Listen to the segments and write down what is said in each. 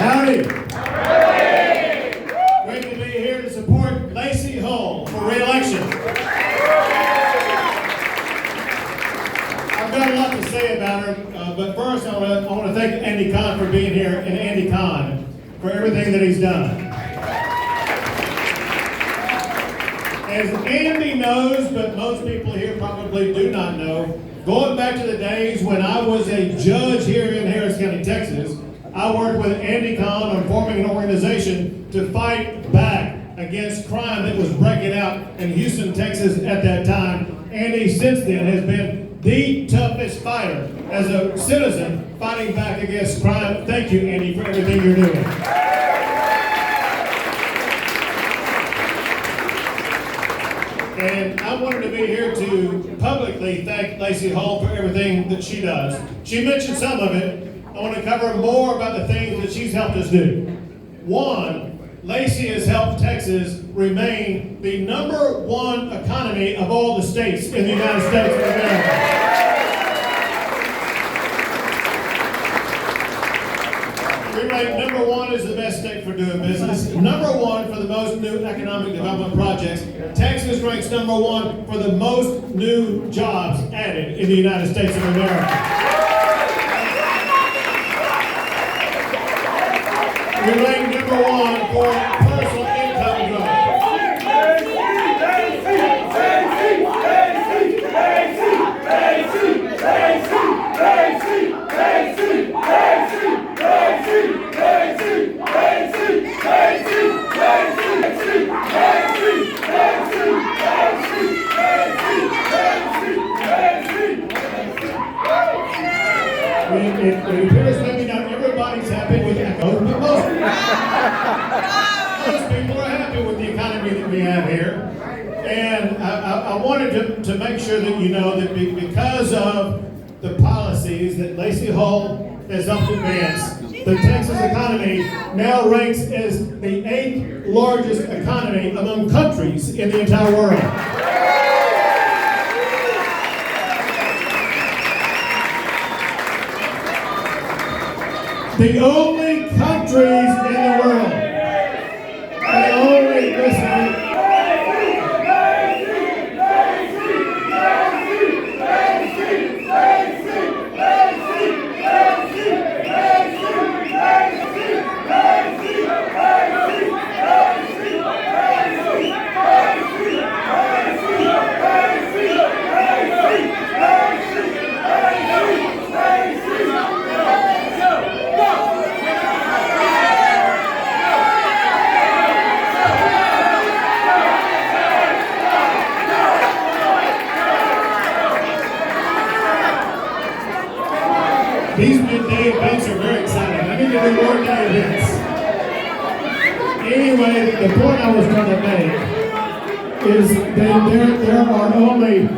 Howdy. Great to be here to support Lacey Hull for re-election. I've got a lot to say about her, but first I want to thank Andy Kahn for being here, and Andy Kahn for everything that he's done. As Andy knows, but most people here probably do not know, going back to the days when I was a judge here in Harris County, Texas, I worked with Andy Kahn on forming an organization to fight back against crime that was breaking out in Houston, Texas at that time. Andy, since then, has been the toughest fighter as a citizen fighting back against crime. Thank you, Andy, for everything you're doing. And I wanted to be here to publicly thank Lacey Hull for everything that she does. She mentioned some of it. I want to cover more about the things that she's helped us do. One, Lacey has helped Texas remain the #1 economy of all the states in the United States of America. We rank #1 as the best state for doing business, #1 for the most new economic development projects. Texas ranks #1 for the most new jobs added in the United States of America. We rank #1 for personal income growth. It appears maybe not everybody's happy with that, but most people are happy with the economy that we have here. And I wanted to make sure that you know that because of the policies that Lacey Hull has helped advance, the Texas economy now ranks as the 8th largest economy among countries in the entire world. The only countries in the world, the only, listen, these midday events are very exciting. I need to do more day events. Anyway, the point I was trying to make is that there are only,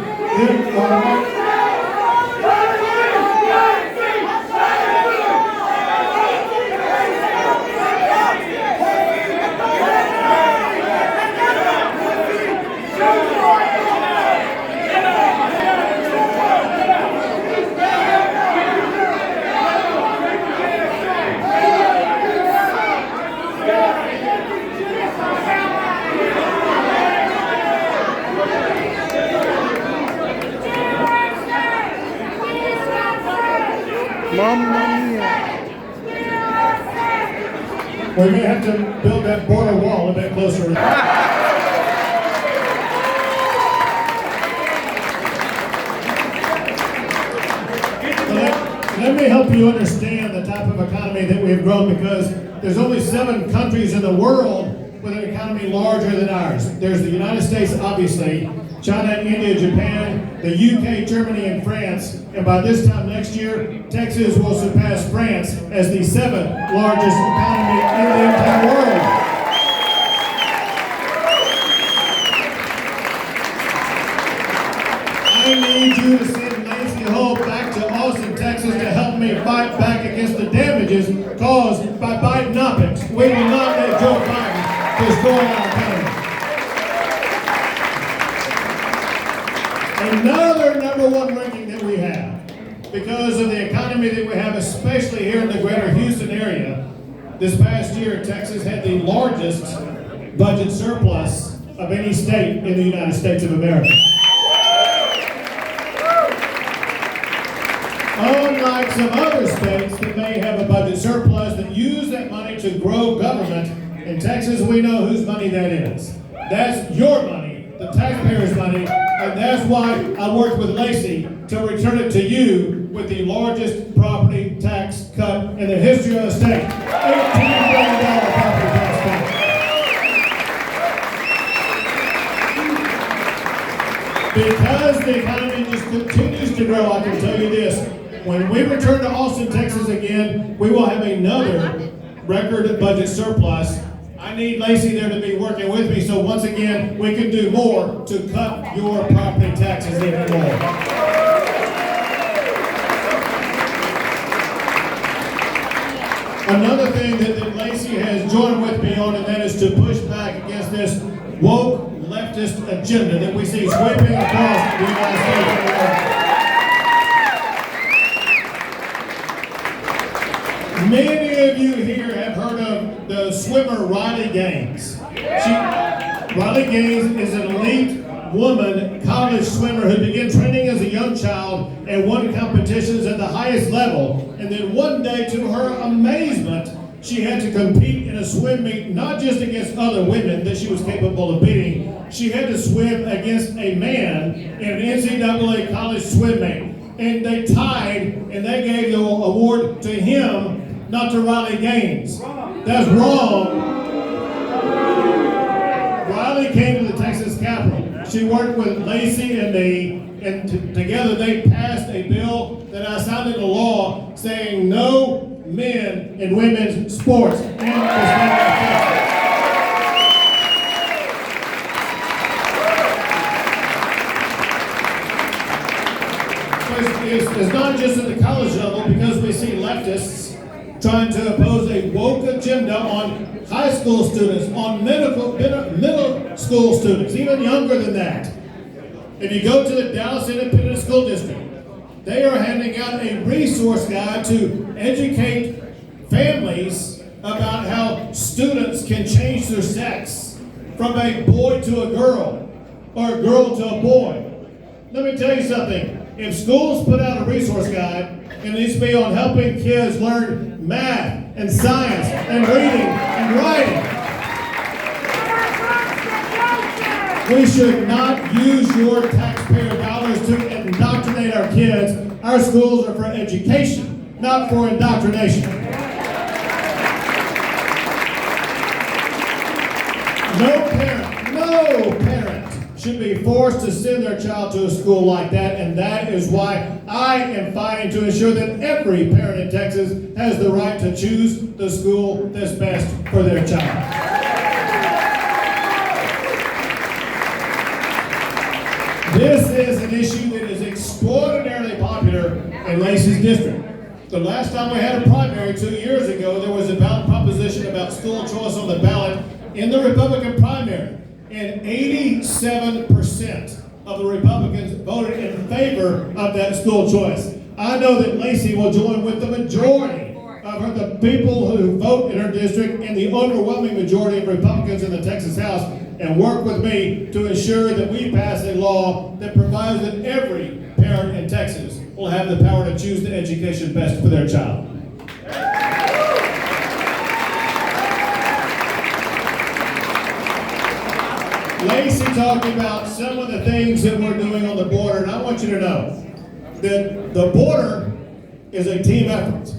we may have to build that border wall a bit closer. Let me help you understand the type of economy that we've grown, because there's only 7 countries in the world with an economy larger than ours. There's the United States, obviously, China, India, Japan, the UK, Germany, and France. And by this time next year, Texas will surpass France as the 7th largest economy in the entire world. I need you to send Lacey Hull back to Austin, Texas to help me fight back against the damages caused by Bidenomics. We will not let Joe Biden destroy our economy. Another #1 ranking that we have, because of the economy that we have, especially here in the greater Houston area, this past year, Texas had the largest budget surplus of any state in the United States of America. Unlike some other states that may have a budget surplus that use that money to grow government, in Texas we know whose money that is. That's your money, the taxpayers' money, and that's why I worked with Lacey to return it to you with the largest property tax cut in the history of the state. $18 billion property tax cut. Because the economy just continues to grow, I can tell you this. When we return to Austin, Texas again, we will have another record budget surplus. I need Lacey there to be working with me, so once again, we can do more to cut your property taxes even more. Another thing that Lacey has joined with me on, and that is to push back against this woke leftist agenda that we see sweeping across the United States of America. Many of you here have heard of the swimmer Riley Gaines. Riley Gaines is an elite woman college swimmer who began training as a young child and won competitions at the highest level. And then one day, to her amazement, she had to compete in a swim meet, not just against other women that she was capable of beating. She had to swim against a man in an NCAA college swim meet. And they tied, and they gave the award to him, not to Riley Gaines. That's wrong. Riley came to the Texas Capitol. She worked with Lacey and me, and together they passed a bill that I signed into law saying no men in women's sports in the state of Texas. It's not just at the college level, because we see leftists trying to oppose a woke agenda on high school students, on middle school students, even younger than that. If you go to the Dallas Independent School District, they are handing out a resource guide to educate families about how students can change their sex from a boy to a girl or a girl to a boy. Let me tell you something. If schools put out a resource guide, and it needs to be on helping kids learn math and science and reading and writing, we should not use your taxpayer dollars to indoctrinate our kids. Our schools are for education, not for indoctrination. No parent should be forced to send their child to a school like that, and that is why I am fighting to ensure that every parent in Texas has the right to choose the school that's best for their child. This is an issue that is extraordinarily popular in Lacey's district. The last time we had a primary 2 years ago, there was a ballot proposition about school choice on the ballot in the Republican primary. And 87% of the Republicans voted in favor of that school choice. I know that Lacey will join with the majority of the people who vote in her district and the overwhelming majority of Republicans in the Texas House, and work with me to ensure that we pass a law that provides that every parent in Texas will have the power to choose the education best for their child. Lacey talked about some of the things that we're doing on the border, and I want you to know that the border is a team effort.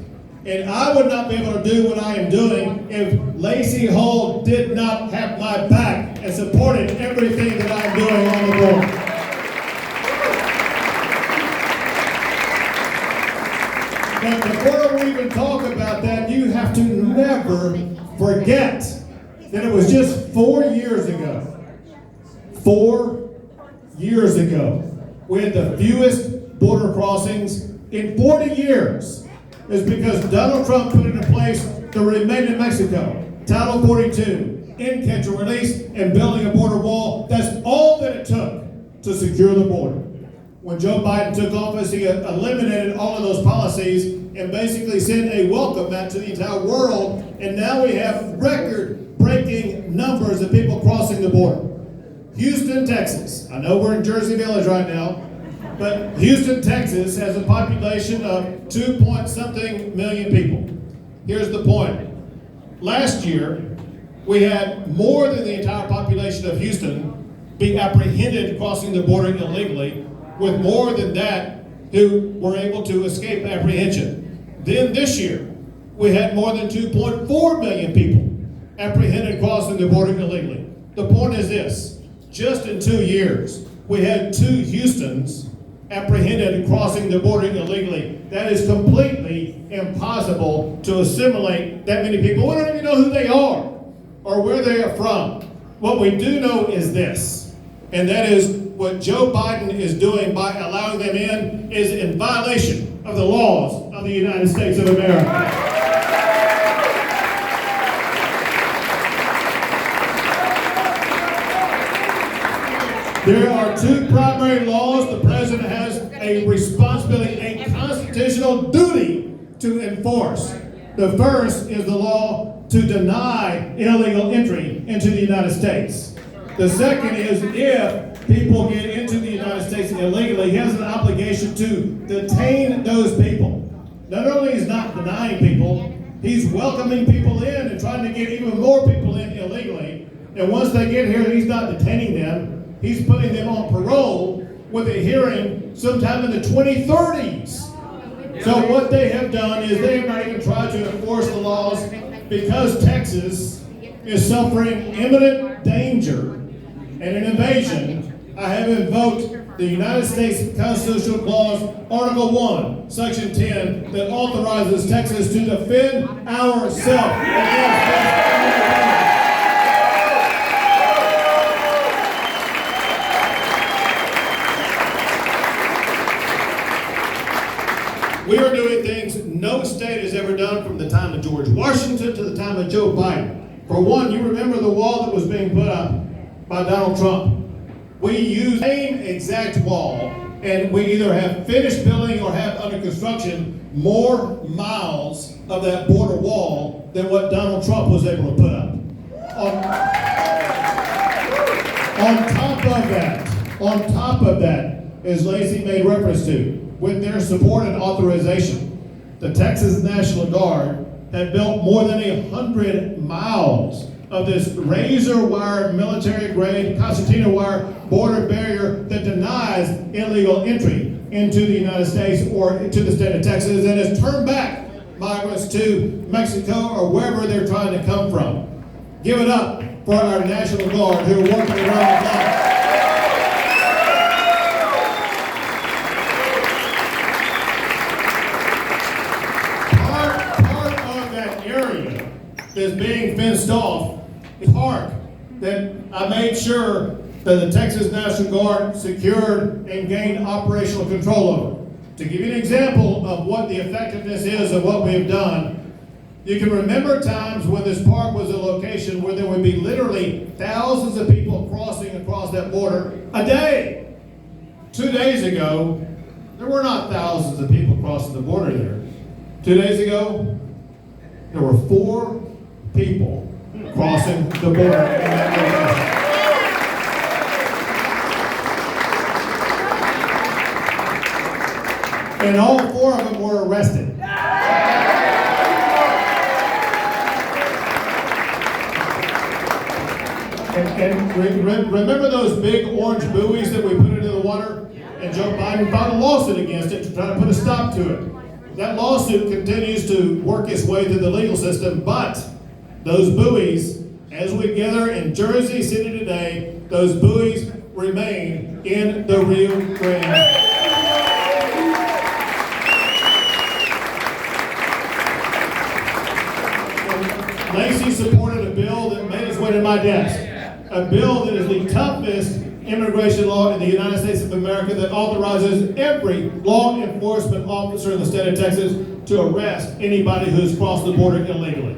And I would not be able to do what I am doing if Lacey Hall did not have my back and supported everything that I'm doing on the border. But before we even talk about that, you have to never forget that it was just 4 years ago. 4 years ago, we had the fewest border crossings in 40 years. It's because Donald Trump put into place the Remain in Mexico, Title 42, in-catch and release, and building a border wall. That's all that it took to secure the border. When Joe Biden took office, he eliminated all of those policies and basically sent a welcome mat to the entire world. And now we have record-breaking numbers of people crossing the border. Houston, Texas. I know we're in Jersey Village right now, but Houston, Texas has a population of 2-point-something million people. Here's the point. Last year, we had more than the entire population of Houston be apprehended crossing the border illegally, with more than that who were able to escape apprehension. Then this year, we had more than 2.4 million people apprehended crossing the border illegally. The point is this, just in 2 years, we had 2 Houstons apprehended crossing the border illegally. That is completely impossible to assimilate that many people. We don't even know who they are or where they are from. What we do know is this, and that is what Joe Biden is doing by allowing them in is in violation of the laws of the United States of America. There are 2 primary laws the president has a responsibility, a constitutional duty to enforce. The first is the law to deny illegal entry into the United States. The second is if people get into the United States illegally, he has an obligation to detain those people. Not only is not denying people, he's welcoming people in and trying to get even more people in illegally. And once they get here, he's not detaining them. He's putting them on parole with a hearing sometime in the 2030s. So what they have done is they have not even tried to enforce the laws because Texas is suffering imminent danger and an invasion. I have invoked the United States Constitutional Clause, Article 1, Section 10, that authorizes Texas to defend ourselves against We are doing things no state has ever done from the time of George Washington to the time of Joe Biden. For one, you remember the wall that was being put up by Donald Trump. We use the same exact wall, and we either have finished building or have under construction more miles of that border wall than what Donald Trump was able to put up. On top of that, as Lacey made reference to, with their support and authorization, the Texas National Guard have built more than 100 miles of this razor wire, military grade, concertina wire border barrier that denies illegal entry into the United States or to the state of Texas and has turned back migrants to Mexico or wherever they're trying to come from. Give it up for our National Guard who are working around the clock. Is being fenced off is hard. That I made sure that the Texas National Guard secured and gained operational control over. To give you an example of what the effectiveness is of what we have done, you can remember times when this park was a location where there would be literally thousands of people crossing across that border a day. 2 days ago, there were not thousands of people crossing the border there. 2 days ago, there were 4 people crossing the border in that location. And all 4 of them were arrested. And remember those big orange buoys that we put into the water? And Joe Biden filed a lawsuit against it to try to put a stop to it. That lawsuit continues to work its way through the legal system, but those buoys, as we gather in Jersey City today, those buoys remain in the Rio Grande. Lacey supported a bill that made its way to my desk. A bill that is the toughest immigration law in the United States of America that authorizes every law enforcement officer in the state of Texas to arrest anybody who has crossed the border illegally.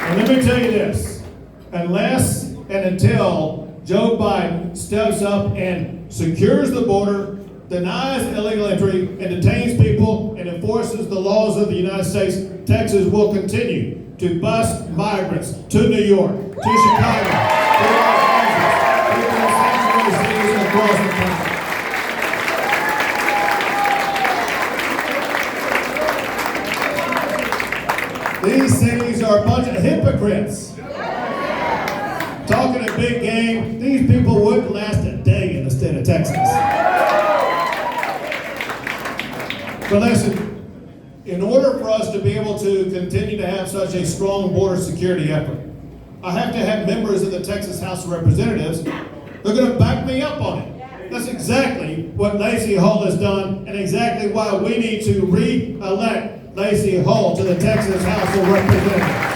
And let me tell you this, unless and until Joe Biden steps up and secures the border, denies illegal entry, and detains people and enforces the laws of the United States, Texas will continue to bus migrants to New York, to Chicago, to Los Angeles, to the sanctuary cities across the country. These cities are a bunch of hypocrites. Talking a big game, these people wouldn't last a day in the state of Texas. But listen, in order for us to be able to continue to have such a strong border security effort, I have to have members of the Texas House of Representatives who are going to back me up on it. That's exactly what Lacey Hull has done, and exactly why we need to re-elect Lacey Hull to the Texas House of Representatives.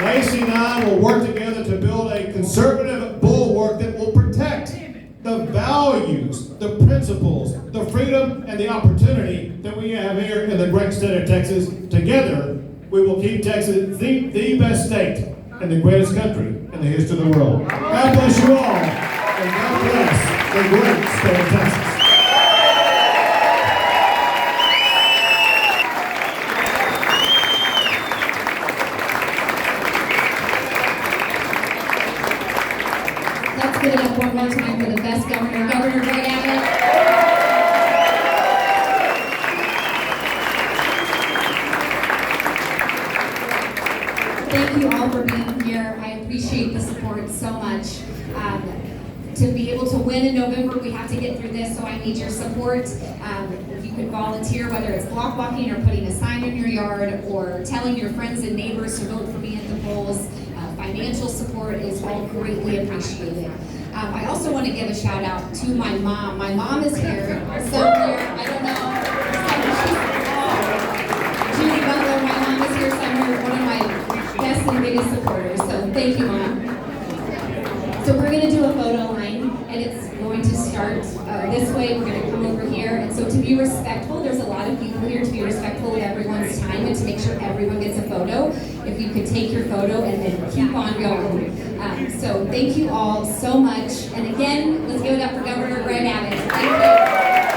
Lacey and I will work together to build a conservative bulwark that will protect the values, the principles, the freedom, and the opportunity that we have here in the great state of Texas. Together, we will keep Texas the best state and the greatest country in the history of the world. God bless you all, and God bless the great state of Texas. Let's give it up one more time for the best governor, Governor Greg Abbott. Thank you all for being here. I appreciate the support so much. To be able to win in November, we have to get through this, so I need your support. If you could volunteer, whether it's block walking or putting a sign in your yard or telling your friends and neighbors to vote for me at the polls, financial support is all greatly appreciated. I also want to give a shout out to my mom. My mom is here somewhere. I don't know. Judy Butler, my mom is here somewhere, one of my best and biggest supporters. So thank you, Mom. So we're going to do a photo line, and it's going to start this way. We're going to come over here. And so to be respectful, there's a lot of people here, to be respectful of everyone's time and to make sure everyone gets a photo. If you could take your photo and then keep on going. So thank you all so much. And again, let's give it up for Governor Greg Abbott. Thank you.